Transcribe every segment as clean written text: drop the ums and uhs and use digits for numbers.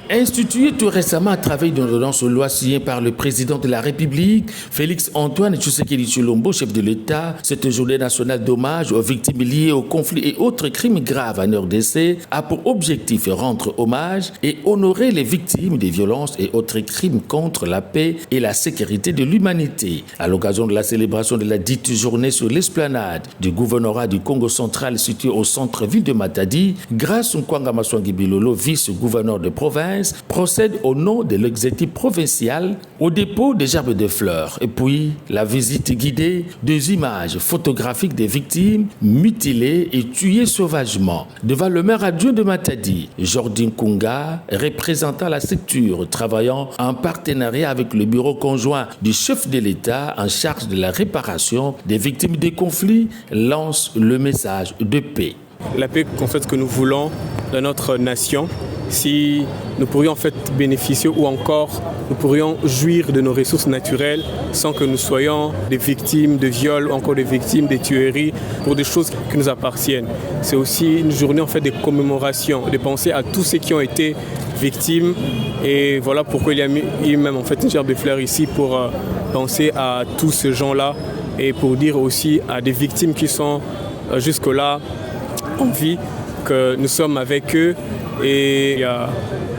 Institué tout récemment à travers une ordonnance aux lois signée par le président de la République, Félix-Antoine Tshisekedi Tshilombo, chef de l'État, cette journée nationale d'hommage aux victimes liées aux conflits et autres crimes graves en RDC a pour objectif rendre hommage et honorer les victimes des violences et autres crimes contre la paix et la sécurité de l'humanité. À l'occasion de la célébration de la dite journée sur l'esplanade du gouvernorat du Congo central situé au centre-ville de Matadi, Grace Nkwanga Maswangi Bilolo, vice-gouverneur de province, procède au nom de l'exécutif provincial au dépôt des gerbes de fleurs et puis la visite guidée des images photographiques des victimes mutilées et tuées sauvagement. Devant le maire adjoint de Matadi, Jordi Nkunga, représentant la structure travaillant en partenariat avec le bureau conjoint du chef de l'État en charge de la réparation des victimes des conflits, lance le message de paix. La paix que nous voulons dans notre nation, si nous pourrions en fait bénéficier ou encore nous pourrions jouir de nos ressources naturelles sans que nous soyons des victimes de viols ou encore des victimes de tueries pour des choses qui nous appartiennent. C'est aussi une journée en fait de commémoration, de penser à tous ceux qui ont été victimes et voilà pourquoi il y a eu même en fait une gerbe de fleurs ici pour penser à tous ces gens-là et pour dire aussi à des victimes qui sont jusque-là en vie que nous sommes avec eux. Et il y a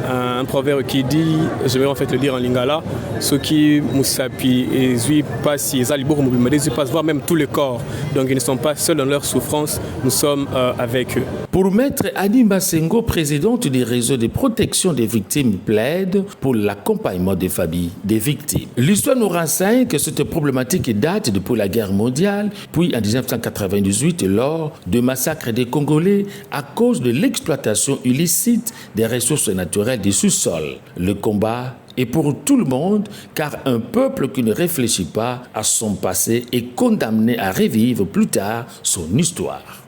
un proverbe qui dit, je vais en fait le dire en lingala, ceux qui musapi et zui pasi zalibor mubimade pas voir même tous les corps. Donc ils ne sont pas seuls dans leur souffrance, nous sommes avec eux. Pour Maître Annie Massengo, présidente du réseau de protection des victimes, plaide pour l'accompagnement des familles des victimes. L'histoire nous renseigne que cette problématique date depuis la guerre mondiale, puis en 1998 lors de massacres des Congolais à cause de l'exploitation illicite des ressources naturelles du sous-sol. Le combat est pour tout le monde car un peuple qui ne réfléchit pas à son passé est condamné à revivre plus tard son histoire.